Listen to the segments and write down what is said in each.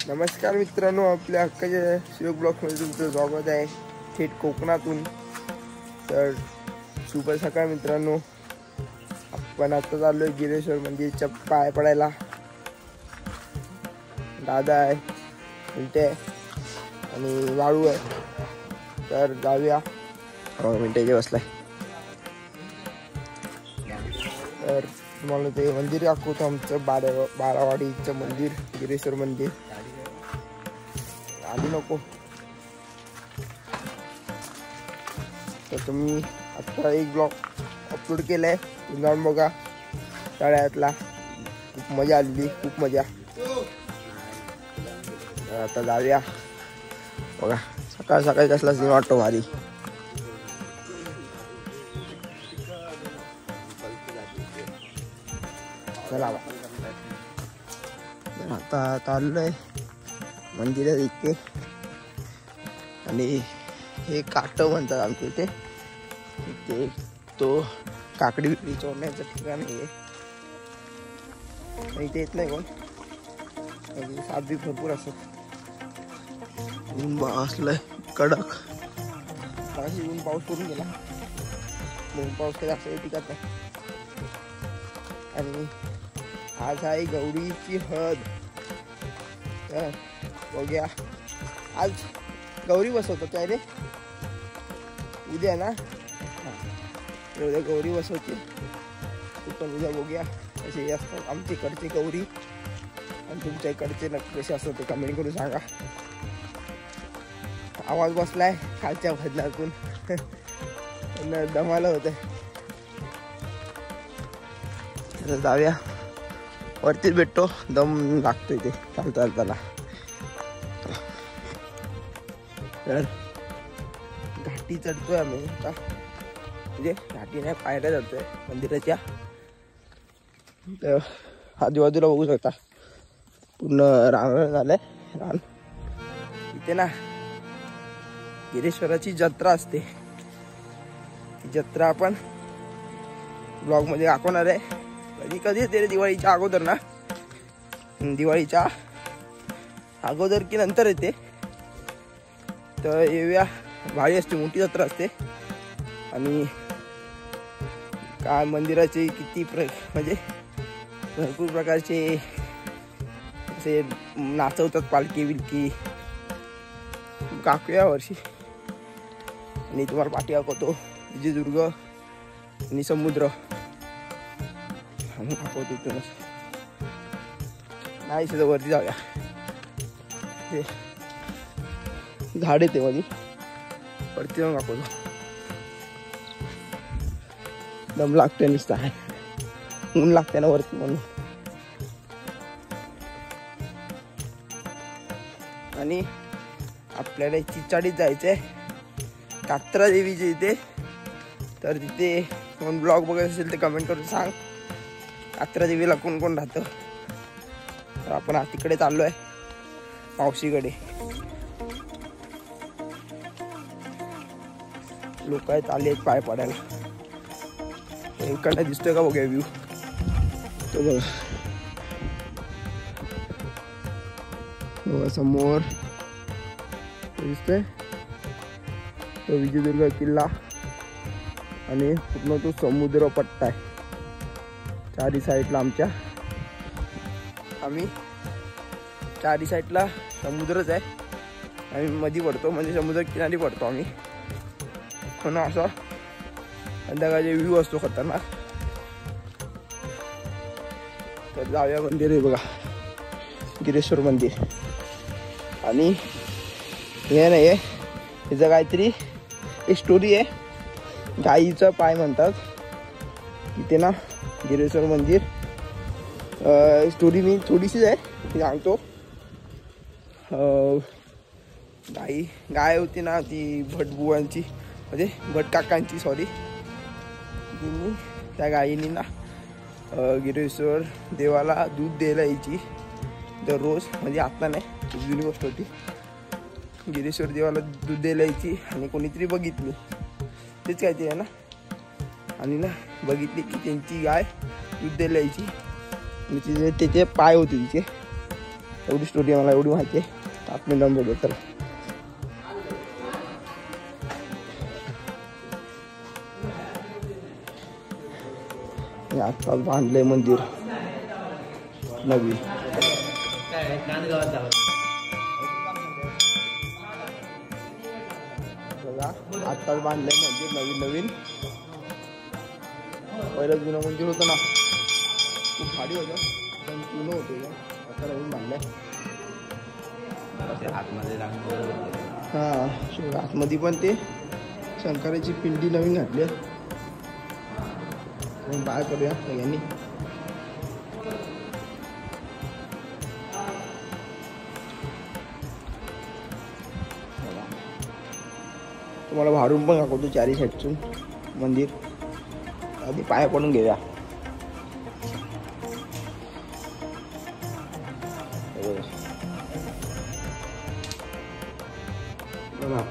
नमस्कार मित्रांनो, आपल्या हक्काच्या शिवक ब्लॉगमध्ये तुमचं स्वागत आहे थेट कोकणातून। तर शुभ सकाळ मित्रांनो, आपण आता चाललोय गिरेश्वर मंदिरच्या पाय पडायला। दादा आहे, मिंटे आणि वाळू आहे, तर जाऊया। मिंटेचे बसलाय, तर तुम्हाला ते मंदिर दाखवतो, आमचं बारावाडीचं मंदिर, गिरेश्वर मंदिर। आधी नको तर तुम्ही आता एक ब्लॉग अपलोड केलाय, जाऊन बघा। तळ्यातला खूप मजा आलेली, खूप मजा। आता जाऊया बघा, सकाळ सकाळी कसला सीन वाटतो, भारी। चला आता चाललोय मंदिरात इथे, आणि हे काट म्हणतात आमच्या इथे। इथे तो काकडी बिकडी चोरण्याचं ठिकाण आहे, इथे येत नाही कोण, साप बी भरपूर असत। ऊन असलंय कडक, ऊन पाऊस पडून गेला, ऊन पाऊस काही जास्त टिकत नाही। आणि आज आहे गौरीची हळद, तर बघूया। आज गौरी बसवतो काय रे, उद्या ना, उद्या गौरी बसवते, तू पण उद्या बघूया कसे असतात आमच्या इकडचे गौरी, आणि तुमच्या इकडचे नक्की कसे असतात ते कमेंट करून सांगा। आवाज बसलाय खालच्या भजनातून, दमाला होत आहे। तर जाऊया, वरतीच भेटतो, दम लागतोय ते चालताना। तर घाटी चढतोय आम्ही आता, म्हणजे घाटी नाही, पायऱ्या चढतोय मंदिराच्या। तर आजूबाजूला बघू शकता, पूर्ण रांगण झालंय, रान। इथे ना गिरेश्वराची जत्रा असते, ती जत्रा आपण ब्लॉग मध्ये दाखवणार आहे। कधी कधी येते दिवाळीच्या अगोदर ना, दिवाळीच्या अगोदर की नंतर येते, तर येऊया। भारी असते, मोठी जत्रा असते। आणि काय मंदिराचे किती म्हणजे भरपूर प्रकारचे असे नाचवतात, पालखी बिलकी काकूया वर्षी। आणि तुम्हाला पाठी दाखवतो विजयदुर्ग आणि समुद्र, आणि दाखवतो इथूनच। नाही तिथं वरती जाऊया, झाड येते मध्ये, वरती जाऊन दाखवतो। दम लागतोय नुसता, आहे ऊन लागते ना वरती म्हणून। आणि आपल्याला चिचाडीत जायचंय, कात्रा देवीच्या इथे। तर तिथे कोण ब्लॉग बघत असेल तर कमेंट करून सांग, कात्रा देवीला कोण कोण राहतं। तर आपण आज तिकडे चाललोय, मावशीकडे। लोक आहेत, आले आहेत पाय पडायला। इकडनं दिसतोय का बघूया व्ह्यू, तो बघा समोर दिसतोय तो विजयदुर्ग किल्ला, आणि पूर्ण तो समुद्र पट्टा आहे चारी साईडला आमच्या। आम्ही चारी साईडला समुद्रच आहे, आम्ही मध्ये पडतो, म्हणजे समुद्र किनारी पडतो आम्ही। पण असा संध्याकाळचे व्ह्यू असतो खतरनाक। तर जाऊया, मंदिर आहे बघा, गिरेश्वर मंदिर। आणि हे नाही आहे, हिचं काहीतरी एक स्टोरी आहे, गाईचा पाय म्हणतात तिथे ना गिरेश्वर मंदिर। स्टोरी मी थोडीशीच आहे, ती सांगतो। गाय होती ना, ती भटबुवांची, म्हणजे भटकाकांची, सॉरी। त्या गायीनी ना गिरेश्वर देवाला दूध द्यायला यायची दररोज, म्हणजे आता नाही, जुनी गोष्ट होती। गिरेश्वर देवाला दूध द्यायला यायची, आणि कोणीतरी बघितली, तेच काय ते आहे ना, आणि ना बघितली की त्यांची गाय दूध द्यायला यायची, आणि तिचे त्याचे पाय होते तिचे, एवढी स्टोरी मला एवढी माहिती आहे. आतमध्ये जाऊन बघू तर. आत्ताच बांधलंय मंदिर नवीन. बघा आत्ताच बांधलंय मंदिर नवीन. पहिलं जुनं मंदिर होतं ना, खूप भारी होतं, पण जुनं होतं. आता नवीन बांधलंय. हा आतमध्ये पण ते शंकराची पिंडी नवीन घातली. बाय करूया सगळ्यांनी. तुम्हाला बाहेरून पण दाखवतो चारी साईडचं मंदिर. आधी पाया पडून घेऊया. बघा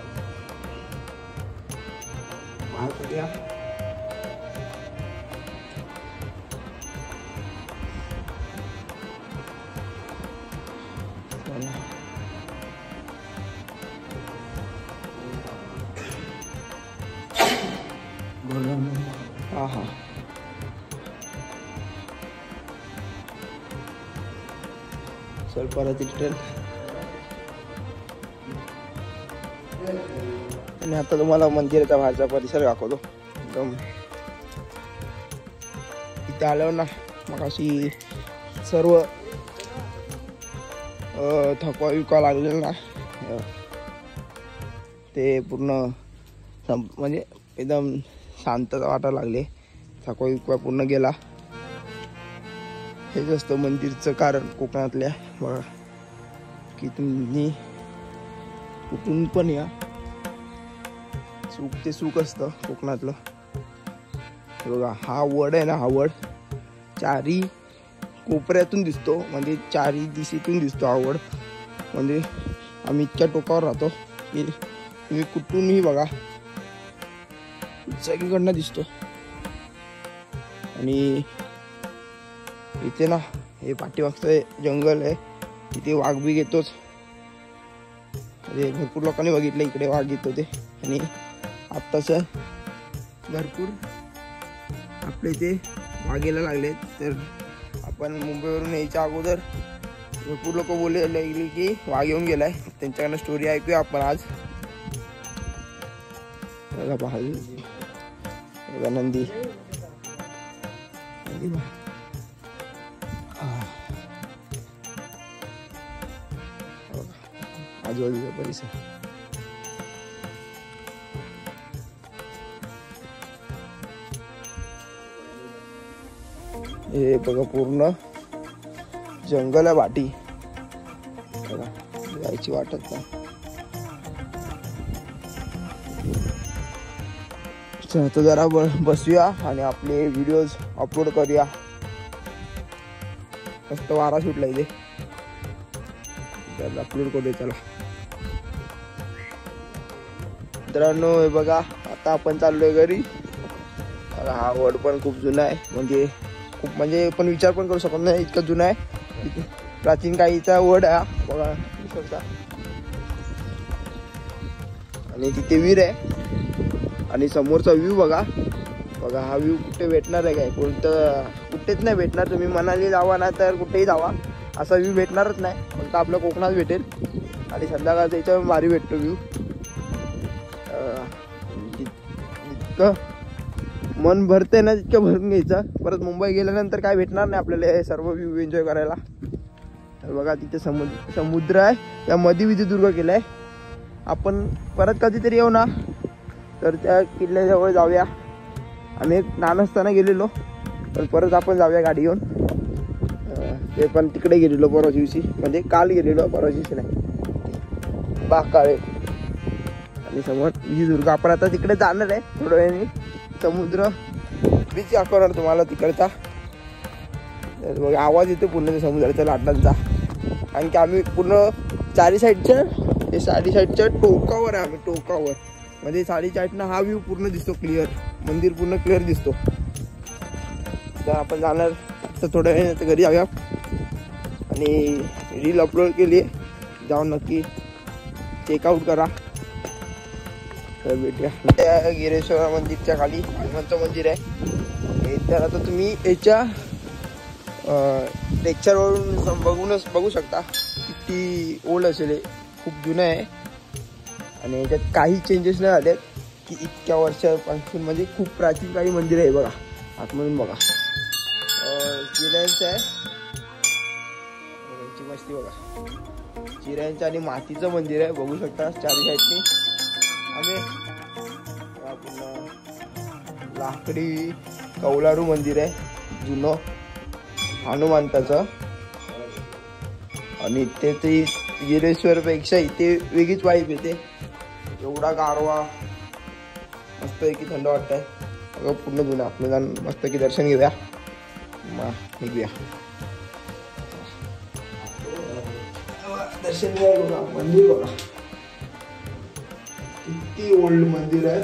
पाया पडूया. हा हा चल परत रिटर्न. आणि आता तुम्हाला मंदिराचा बाहेरचा परिसर दाखवतो. एकदम इथे आल्यावर ना मग अशी सर्व थकवा विकवा लागलेला ना ते पूर्ण म्हणजे एकदम शांतता वाटायला लागले. थकवा विकवा पूर्ण गेला. हेच असतं मंदिरचं कारण कोकणातल्या. बघा की तुम्ही कुठून पण या, सुख ते सुख असतं कोकणातलं. बघा हा वड आहे ना, हा वड चारी कोपऱ्यातून दिसतो, म्हणजे चारी दिशेतून दिसतो हा वड. म्हणजे आम्ही इतक्या टोकावर राहतो की तुम्ही कुठूनही बघा सगळीकडनं दिसतो. आणि इथे ना हे पाठीमागचं जंगल आहे, तिथे वाघ बी येतोच. म्हणजे भरपूर लोकांनी बघितलं इकडे वाघ येतो ते. आणि आत्ताच भरपूर आपल्या इथे वाघ यायला लागले. तर आपण मुंबईवरून यायच्या अगोदर भरपूर लोक बोलायला लागले की वाघ येऊन गेलाय. त्यांच्याकडनं स्टोरी ऐकूया आपण आज. नंदी आजूबाजूचा परिसर. हे बघा पूर्ण जंगल आहे वाटी. बघा जायची वाटत नाही. तर जरा बसूया आणि आपले व्हिडिओज अपलोड करूया. मस्त वारा सुटला इथे, अपलोड करूया. चला मित्रांनो, हे बघा आता आपण चाललोय घरी. हा वड पण खूप जुना आहे, म्हणजे खूप म्हणजे पण विचार पण करू शकत नाही इतका जुना आहे. प्राचीन काळीचा वड आहे बघा. आणि तिथे विहीर आहे. आणि समोरचा व्ह्यू बघा. बघा हा व्ह्यू कुठे भेटणार आहे काय? कुठेच नाही भेटणार. तुम्ही मनाली जावा ना तर कुठेही जावा, असा व्ह्यू भेटणारच नाही. फक्त आपल्या कोकणात भेटेल. आणि संध्याकाळचा याच्यावर भारी भेटतो व्ह्यू. जितकं मन भरते ना तितकं भरून घ्यायचं. परत मुंबई गेल्यानंतर काय भेटणार नाही आपल्याला हे सर्व व्ह्यू एन्जॉय करायला. तर बघा तिथे समुद्र आहे, त्या मध्ये विजयदुर्ग केलाय. आपण परत कधीतरी येऊ ना तर त्या किल्ल्याजवळ जाऊया. आम्ही लहान असताना गेलेलो, पण परत आपण जाऊया गाडी घेऊन. ते पण तिकडे गेलेलो परवा दिवशी, म्हणजे काल गेलेलो, परवा दिवशी नाही. बाकाळे आणि समोर विजयदुर्ग. आपण आता तिकडे जाणार आहे थोड्या वेळाने. समुद्र बीच दाखवणार तुम्हाला तिकडचा. आवाज येतो पूर्ण समुद्राच्या लाटांचा. कारण की आम्ही पूर्ण चारी साईडच्या टोकावर आहे. आम्ही टोकावर म्हणजे साईडनं हा व्ह्यू पूर्ण दिसतो क्लिअर. मंदिर पूर्ण क्लिअर दिसतो. तर आपण जाणार तर थोड्या वेळ घरी जाऊया. आणि रील अपलोड केली आहे, जाऊन नक्की चेकआउट करा. तर भेटूया. त्या गिरेश्वर मंदिरच्या खाली हनुमंत मंदिर आहे. तर आता तुम्ही याच्या टेक्चरवरून बघू शकता किती ओल्ड असेल. हे खूप जुनं आहे आणि याच्यात काही चेंजेस नाही झालेत की इतक्या वर्षापासून. म्हणजे खूप प्राचीन काळी मंदिर आहे. बघा आतमधून बघा, चिऱ्यांचं आहे यांची मस्ती बघा. चिऱ्यांचं आणि मातीचं मंदिर आहे, बघू शकता चारी साईडनी. आम्ही लाकडी कौलारू मंदिर आहे जुनं हनुमंताचं. आणि इथे ते गिरेश्वर पेक्षा इथे वेगळीच वाईब येते. एवढा गारवा, मस्त की थंड वाटतंय. अगं पूर्ण जुनं. आपलं जाऊन मस्त की दर्शन घेऊया, मग निघूया. दर्शन घ्या. बघा मंदिर बघा किती ओल्ड मंदिर आहे.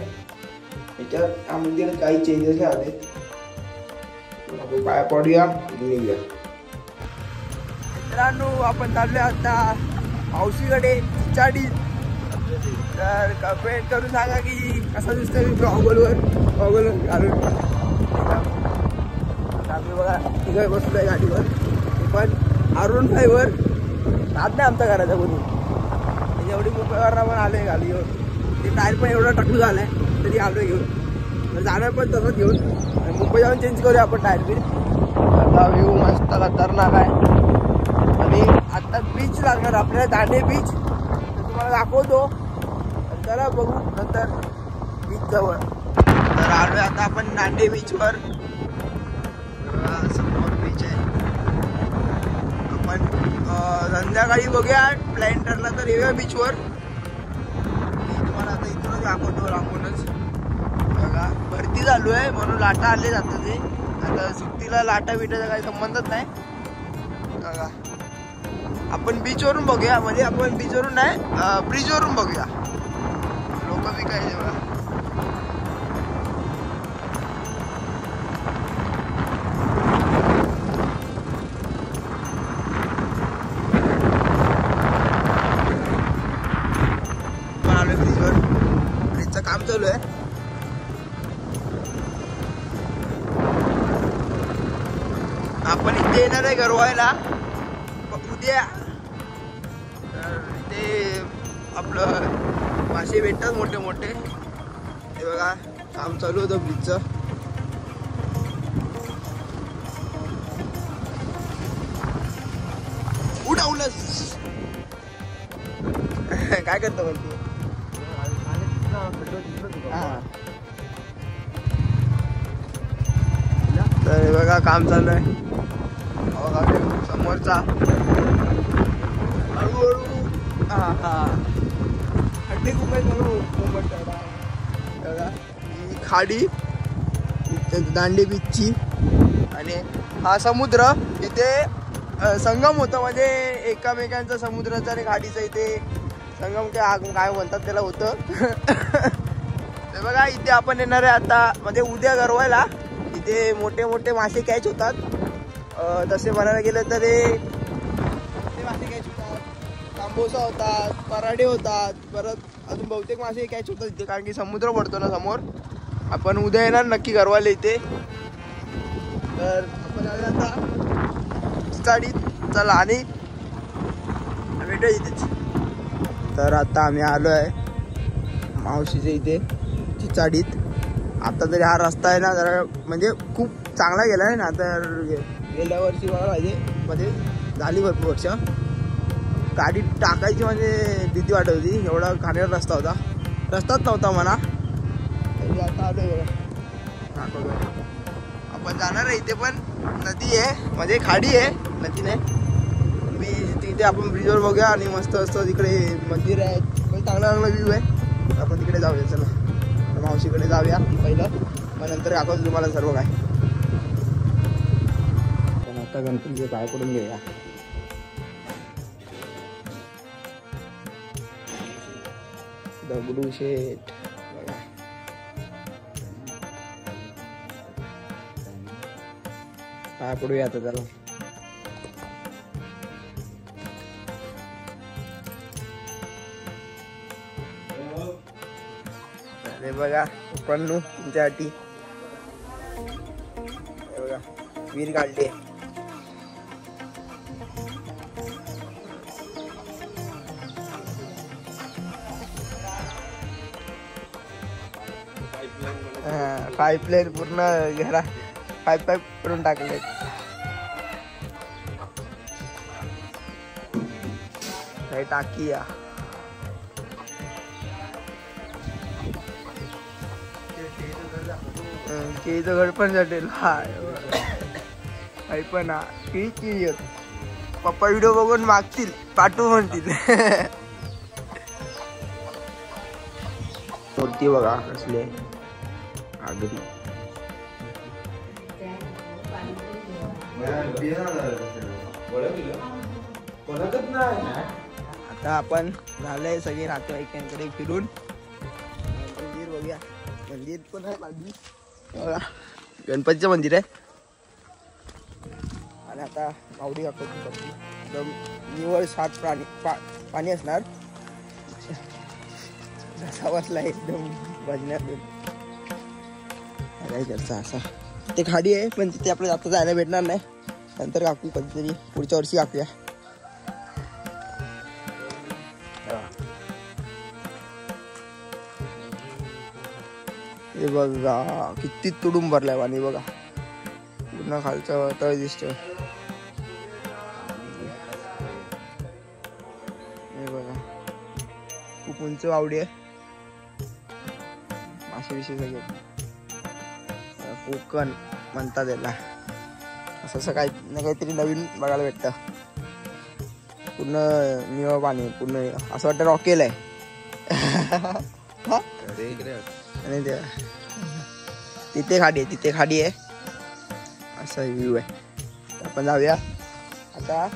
याच्यात या मंदिरात काही चेंजेस आले. आपण पाया पडूया, निघूया. मित्रांनो आपण चाललोय आता मावशीकडे चिचाडी. तर कमेंट करून सांगा की कसा दिसतोय मी गॉगलवर घालून. आम्ही बघा तिघे बसलोय गाडीवर. पण R15 वर राहत नाही आमच्या घराच्या कोणी. एवढी मुंबईवरनं पण आलोय गाडीवर. ते टायर पण एवढं टकू झालंय तरी आलोय घेऊन. जाणार पण तसंच घेऊन. आणि मुंबई जाऊन चेंज करूया आपण टायर बिल. आता व्ह्यू मस्त खतरनाक आहे. आणि आता बीच लागणार आपल्याला, दांडे बीच. तुम्हाला दाखवतो, चला बघू नंतर बीच जवळ. तर आलोय आता आपण दांडे बीचवर. समोर बीच आहे. आपण संध्याकाळी बघूया, प्लॅन ठरला तर येऊया बीचवर. मी तुम्हाला आता इथूनच दाखवतो लांबूनच. बघा भरती चालू आहे म्हणून लाटा आले जातं. ते आता सुट्टीला लाटा बिटाचा काही संबंधच नाही. बघा आपण बीचवरून बघूया. म्हणजे आपण बीचवरून नाही, ब्रिजवरून बघूया. लोक बी काय बघा. आलोय ब्रिजवर. ब्रिजचं काम चालू आहे. आपण इथे येणार आहे गरवायला उद्या. तर इथे आपलं मासे भेटतात मोठे मोठे. हे बघा काम चालू होतं ब्रिजचं. उडवलंच काय करतो म्हणते. तर हे बघा काम चालू आहे. समोरचा हळूहळू खड्डे खूप ही खाडी दांडे बीचची. आणि हा समुद्र इथे संगम होतं. म्हणजे एकामेकांचा समुद्राचा आणि खाडीचा इथे संगम काय म्हणतात त्याला होतं. ते बघा इथे आपण येणार आहे आता, म्हणजे उद्या गरवायला. इथे मोठे मोठे मासे कॅच होतात. तसे म्हणायला गेलं तर मासे कॅच होतात, तांबोसा होतात, पराडे होतात. परत अजून बहुतेक मासे कॅच होतात इथे, कारण की समुद्र पडतो ना समोर. आपण उद्या येणार नक्की गरवायला इथे. तर आपण आता चिचाडीत चला आणि भेटूया इथेच. तर आता आम्ही आलो आहे मावशीच्या इथे चिचाडीत. आता तरी हा रस्ता आहे ना जरा म्हणजे खूप चांगला गेला आहे ना. तर गेल्या वर्षी मला पाहिजे मध्ये झाली भरपूर वर्ष. गाडी टाकायची म्हणजे भीती वाटत होती, एवढा घाणेरडा रस्ता होता. रस्ताच नव्हता म्हणा. आता आलो आपण जाणार आहे. इथे पण नदी आहे, म्हणजे खाडी आहे, नदी नाही. तिथे आपण ब्रिजवर बघूया. आणि मस्त असतं तिकडे मंदिर आहे, पण चांगला चांगला व्ह्यू आहे. आपण तिकडे जाऊया. चला मावशीकडे जाऊया पहिलं, मग नंतर दाखवतो तुम्हाला सर्व काय. पण आता गणपतीचे पाय पडून घेऊया. दगडू शेठ पाय पडूया आता. चला हे बघा पन्नू तुमच्यासाठी हे बघा वीर काढले. पाईपलाईन पूर्ण घरा पाईप करून टाकले. टाकी या केळीचं घर पण जटेल. हाय पण केळी येत. पप्पा व्हिडिओ बघून मागतील पाठवू म्हणतील. मूर्ती बघा कसले आगरी. आता आपण झालंय सगळे नातेवाईकांकडे फिरून. मंदिर बघूया. मंदिर पण आहे बाजू बघा. गणपतीचं मंदिर आहे. आणि आता मावडी दाखवतो. एकदम निवळ सात पाणी असणार. घसा बसला एकदम भजण्यातून. असा ते खाडी आहे पण तिथे आपल्याला आता जायला भेटणार नाही. नंतर काकू कधीतरी पुढच्या वर्षी कापूया. हे बघा किती तुडूंब भरलाय पाणी बघा. पूर्ण खालचं तळ दिसतोय. हे बघा खूप उंच वावडी आहे. मासे विषय सगळे कोकण म्हणतात त्याला. असं काही ना काहीतरी नवीन बघायला भेटतं. पूर्ण निळं पाणी पूर्ण असं वाटतं रॉकेल आहे. आणि तिथे खाडी आहे. असा व्ह्यू आहे. आपण जाऊया आता.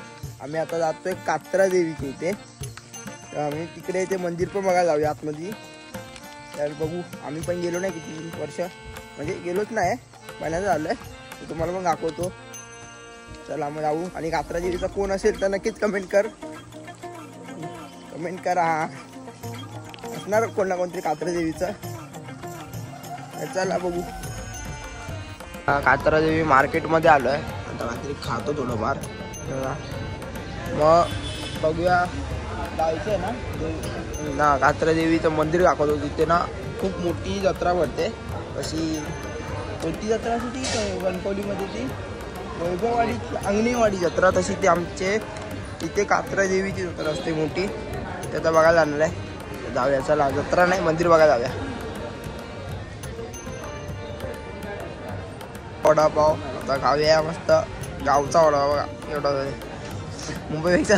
आम्ही आता जातोय कात्रा देवीच्या इथे. तर आम्ही तिकडे ते मंदिर पण बघायला जाऊया आतमध्ये. तर बघू. आम्ही पण गेलो नाही किती वर्ष म्हणजे गेलोच नाही. महिन्याचं झालंय. तुम्हाला पण दाखवतो. चला मग जाऊ. आणि कात्रा देवीचा कोण असेल तर नक्कीच कमेंट करा. असणार कोण ना कोणतरी कात्रा देवीचं. चला बघू. कात्रा देवी मार्केटमध्ये आलोय. आता काहीतरी खातो थोडंफार. मग बघूया. जायचं आहे ना कात्रा देवीचं मंदिर दाखवतो. तिथे ना खूप मोठी जत्रा भरते. अशी मोठी जत्रा अशी ती कणकवलीमध्ये ती वैभववाडी अंगणेवाडी जत्रा. तशी ती आमचे इथे कात्रा देवीची जत्रा असते मोठी. ते आता बघायला जाणार आहे. जाऊया चला. जत्रा नाही मंदिर बघायला जाऊया. वडापाव आता खाऊया मस्त. गावचा वडापाव बघा. एवढा मुंबईपेक्षा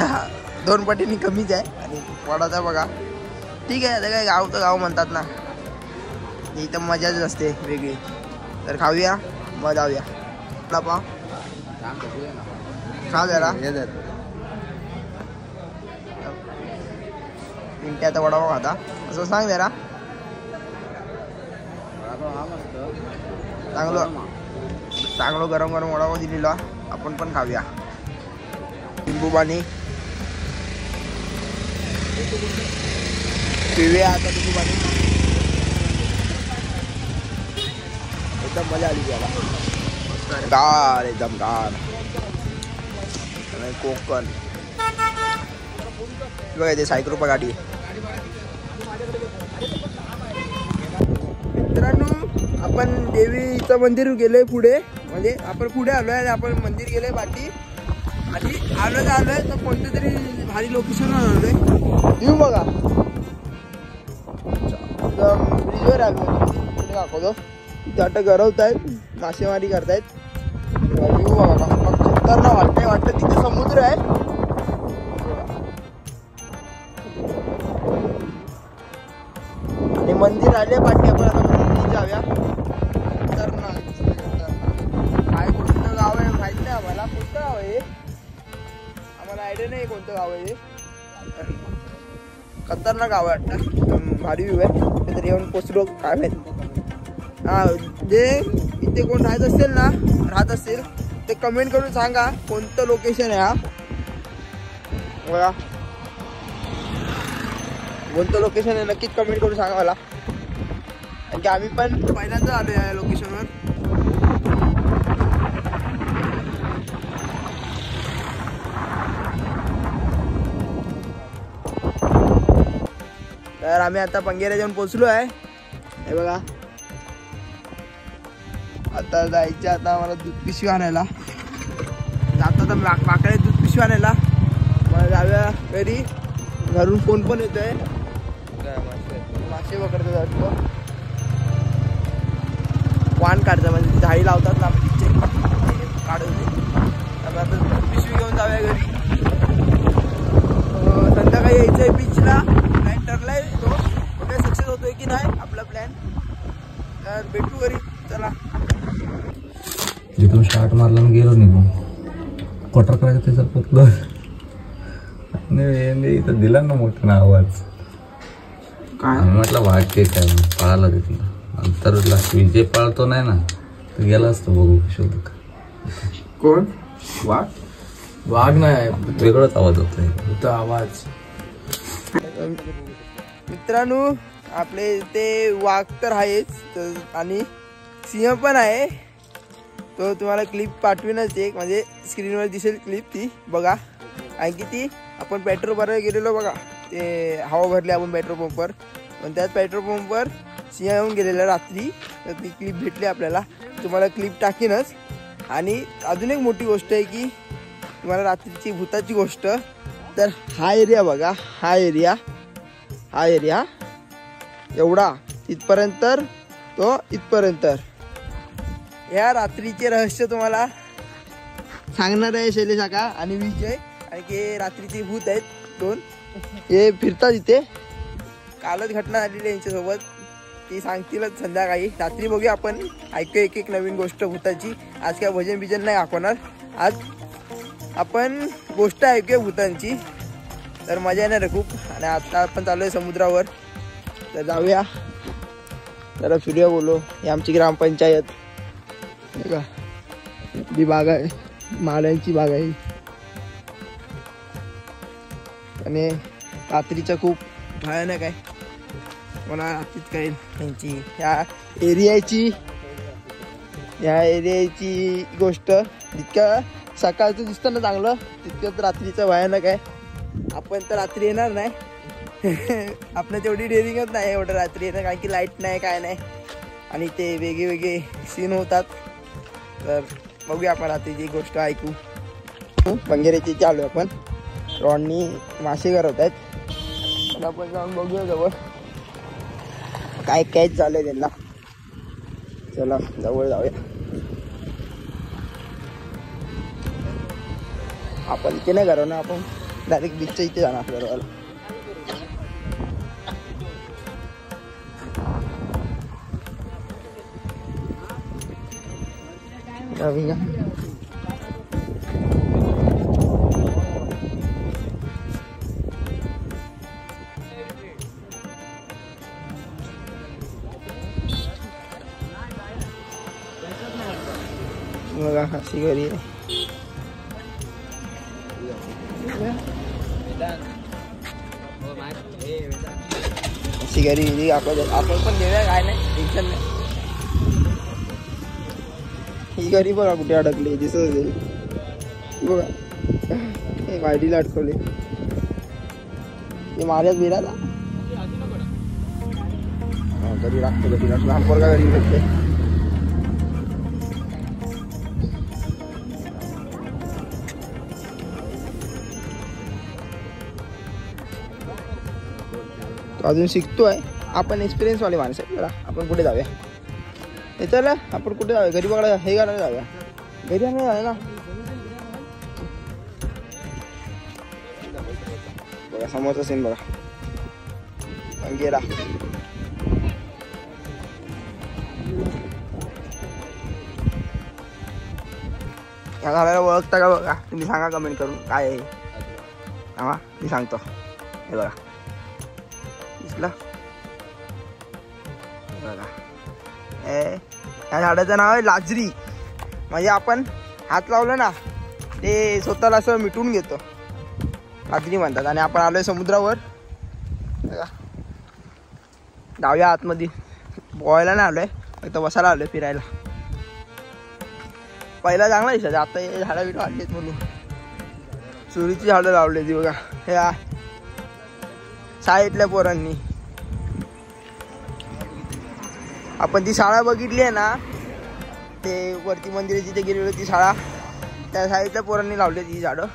2 पटींनी कमीच आहे. आणि वडाचा बघा ठीक आहे. आता काय गावचं गाव म्हणतात ना. इथं मजाच असते वेगळी. तर खाऊया मग जाऊया. वडापाव खा जरा. पिंट्याचा वडापाव खाता असं सांग जरा. चांगलं गरम गरम वडापाव दिलेला. आपण पण खाऊया. लिंबू पाणी पिऊया आता. लिंबू पाणी एकदम मजा आली याला. गार एकदम गार. कोकण बघा. ते 60 रुपये गाडी. मित्रांनो आपण देवीचं मंदिर गेलोय पुढे. म्हणजे आपण पुढे आलोय आणि आपण मंदिर गेलोय पाठी. आणि आलोय तर कोणतं तरी भारी लोकेशनवर आलोय. व्ह्यू बघा. एकदम ब्रिजवर आलो. तिथे दाखवतो. तिथे आता गरवत आहेत. मासेमारी करतायत. व्ह्यू बघा. खतरनाक वाटतं. तिथे समुद्र आहे. आणि मंदिर आले पाठी. आपण आता मंदिर जाऊया. खतरनाक काय कोणतं गाव आहे माहित नाही आम्हाला. कोणतं गाव आहे आम्हाला आयडिया नाही कोणतं गाव आहे. खतरनाक गाव आहे वाटतं. भारी व्ह्यू आहे. कुठेतरी येऊन पोचलो काय माहित. हा जे इथे कोण राहत असेल ते कमेंट करून सांगा कोणतं लोकेशन आहे. हा बघा कोणतं लोकेशन आहे नक्कीच कमेंट करून सांगा मला. की आम्ही पण पहिल्यांदा आलो या लोकेशनवर. तर आम्ही आता पंगेरा जाऊन पोचलो आहे. हे बघा, आता जायचं आता मला दूध पिशवी आणायला. जाता तर माकडे दूध पिशवी आणायला. मला जाऊया घरी. घरून फोन पण येतोय, मासे पकडतो जातो. वाण काढतं म्हणजे झाडी लावतात ना काढून ते. आता दूध पिशवी घेऊन जाऊया घरी. संध्याकाळी यायचंय बीचला. प्लॅन ठरलाय तो, बघा सक्सेस होतोय की नाही आपला प्लॅन. तर भेटू घरी. चला. जिथून स्टार्ट मारला गेलो निघून क्वार्टर करायचं त्याचा पोचलो. इथं दिला ना मोठा ना आवाज. काय म्हटलं वाघे काय पळाला तिथलं. नंतर विजय पळतो नाही ना तर गेला असतो बघू शोध. कोण? वाघ? वाघ नाही, वेगळाच आवाज होतोय तो आवाज. मित्रांनो, आपले ते वाघ तर आहेच आणि सिंह पण आहे. तो तुम्हाला क्लिप पाठवीनच एक, म्हणजे स्क्रीनवर दिसेल क्लिप, ती बघा. आणखी ती आपण पेट्रोल भरायला गेलेलो बघा, ते हवा भरली आपण पेट्रोल पंपवर. पण त्याच पेट्रोल पंपवर सिंह येऊन गेलेला रात्री. तर ती क्लिप भेटली आपल्याला, तुम्हाला क्लिप टाकीनच. आणि अजून एक मोठी गोष्ट आहे की तुम्हाला रात्रीची भूताची गोष्ट. तर हा एरिया बघा, हा एरिया एवढा इथपर्यंत, तो इथपर्यंत. या रात्रीचे रहस्य तुम्हाला सांगणार आहे शैलेश काका आणि विजय. आणि की रात्रीचे भूत आहेत दोन, हे फिरतात इथे. कालच घटना झालेली यांच्यासोबत, ती सांगतीलच संध्याकाळी. रात्री बघूया आपण, ऐकू एक नवीन गोष्ट भूताची. आज काय भजन बिजन नाही दाखवणार, आज आपण गोष्ट ऐकूया भूतांची. तर मजा येणार आहे खूप. आणि आता आपण चालू आहे समुद्रावर. तर जाऊया जरा फिरूया, बोलो. ही आमची ग्रामपंचायत का ही बाग आहे, माळ्यांची बाग आहे. आणि रात्रीचं खूप भयानक आहे. मला रात्रीच कळेल त्यांची ह्या एरियाची गोष्ट. जितक्या सकाळचं दिसतं ना चांगलं, तितकंच रात्रीचं भयानक आहे. आपण तर रात्री येणार नाही. आपण तेवढी डेअरिंगच नाही एवढं रात्री येणं, कारण की लाईट नाही, काय नाही. आणि ते वेगळे सीन होतात. तर बघूया आपण रात्रीची गोष्ट ऐकू. पंगेऱ्याची चालू आपण. रॉडनी मासे करत आहेत. तर आपण जाऊन बघूया जवळ काय कॅच झालंय त्यांना. चला जवळ जाऊया. आपण इथे नाही करू ना, आपण डायरेक्ट बीचच्या इथे जाणार आपल्या रोवाला. जाऊया. बघा अशी घरी आहे. अशी घरी आपण पण घेऊया, काय नाही टेन्शन नाही. ही घरी बघा कुठे अडकली, दिसत असेल बघा. एक वायडीला अडकवले, ते मार्यात बिराला घरी लागतो. घरी लागतो लहान पोरगा घरी भेटते. अजून शिकतोय. आपण एक्सपिरियन्स वाले माणसं आहे. बघा आपण कुठे जाऊया, हे चला आपण कुठे जाऊया, घरी बघा हे करायला जाऊया. घरी आणायला जाऊया ना. बघा समोरचा सीन बघा, पंगेरा. या घराला ओळखता का बघा, तुम्ही सांगा कमेंट करून काय आहे. हा मी सांगतो. हे बघा दिसला बघा. या झाडाचं नाव आहे लाजरी. म्हणजे आपण हात लावलं ना ते स्वतःला असं मिटून घेतो, लाजरी म्हणतात. आणि आपण आलोय समुद्रावर. बघा जाऊया आतमध्ये. पोहायला नाही आलोय, फक्त बसायला आलोय फिरायला. पहिला चांगला दिसायचा, आता हे झाडं बिडं वाढलेत म्हणून सुरीची झाडं लावलेत बघा. हे शाळेतल्या पोरांनी. आपण ती शाळा बघितली आहे ना, ते वरती मंदिर जिथे गेलेलो ती शाळा, त्या शाळेतल्या पोरांनी लावली ती झाडं.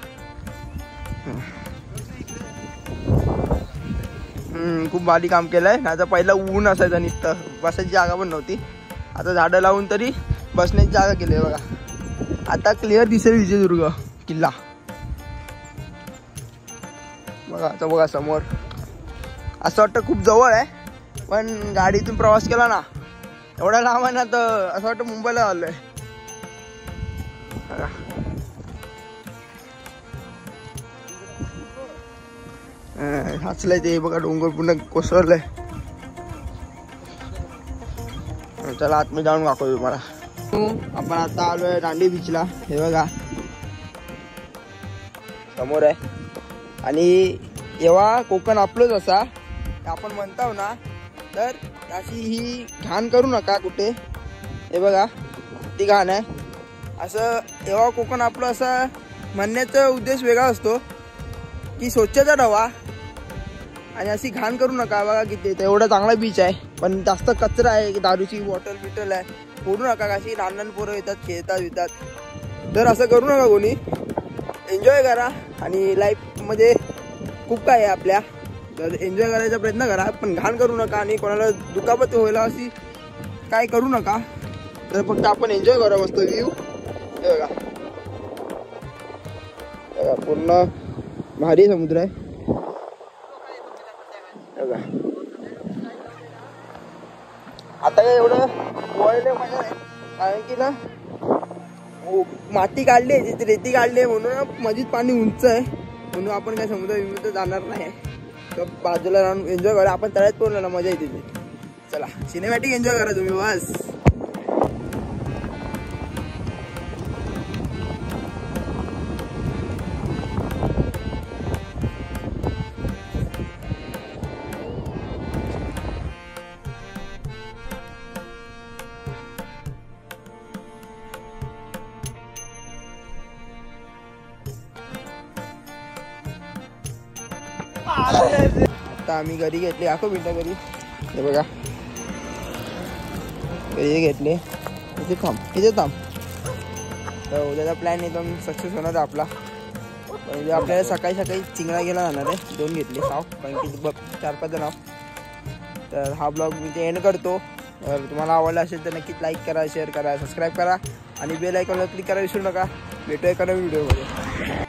खूप भारी काम केलंय. आता पहिला ऊन असायचं नुसतं, बसायची जागा पण नव्हती. आता झाडं लावून तरी बसण्याची जागा केली आहे बघा. आता क्लिअर दिसेल विजयदुर्ग किल्ला बघा. आता बघा समोर, असं वाटतं खूप जवळ आहे, पण गाडीतून प्रवास केला ना एवढा लांब आहे ना, तर असं वाटतं मुंबईला आलोय. हसलंय ते बघा, डोंगर पूर्ण कोसळलंय. चला आतमध्ये जाऊन दाखवतो तुम्हाला. आपण आता आलोय दांडी बीचला. हे बघा समोर आहे. आणि जेव्हा कोकण आपलंच असा आपण म्हणतो ना, तर अशी ही घाण करू नका कुठे. हे बघा ती घाण आहे. असं जेव्हा कोकण आपलं असं म्हणण्याचा उद्देश वेगळा असतो की स्वच्छता ठेवा आणि अशी घाण करू नका. बघा किती एवढा चांगला बीच आहे, पण जास्त कचरा आहे, दारूची बॉटल बिटल आहे, फोडू नका. अशी लहान लहान पोरं येतात, खेळतात वितात, तर असं करू नका कोणी. एन्जॉय करा. आणि लाईफमध्ये खूप काय आहे आपल्या, तर एन्जॉय करायचा प्रयत्न करा, पण घाण करू नका आणि कोणाला दुखापत व्हायला अशी काय करू नका. तर फक्त आपण एन्जॉय करा. मस्त व्ह्यू हे बघा, पूर्ण भारी समुद्र आहे बघा. आता काय एवढं पोहायला मजा नाही, कारण की ना माती काढली आहे, तिथे रेती काढली आहे, म्हणून मधीच पाणी उंच आहे, म्हणून आपण काय समुद्र जाणार नाही. तर बाजूला राहून एन्जॉय करा. आपण तळ्यात पोहलो ना, मजा येते तिथे. चला सिनेमॅटिक एन्जॉय करा तुम्ही बस. आता आम्ही घरी घेतली, आखो मिनटं घरी. हे बघा घरी घेतले. इथे थांब. तर उद्याचा प्लॅन एकदम सक्सेस होणार आहे आपला. म्हणजे आपल्याला सकाळी सकाळी चिंगडा गेला जाणार आहे. 2 घेतले हाव, कारण की 4-5 जण. तर हा ब्लॉग मी ते एंड करतो. तर तुम्हाला आवडला असेल तर नक्कीच लाईक करा, शेअर करा, सबस्क्राईब करा आणि बेल आयकॉनला क्लिक करायला विसरू नका. भेटूया एका नवीन व्हिडिओमध्ये.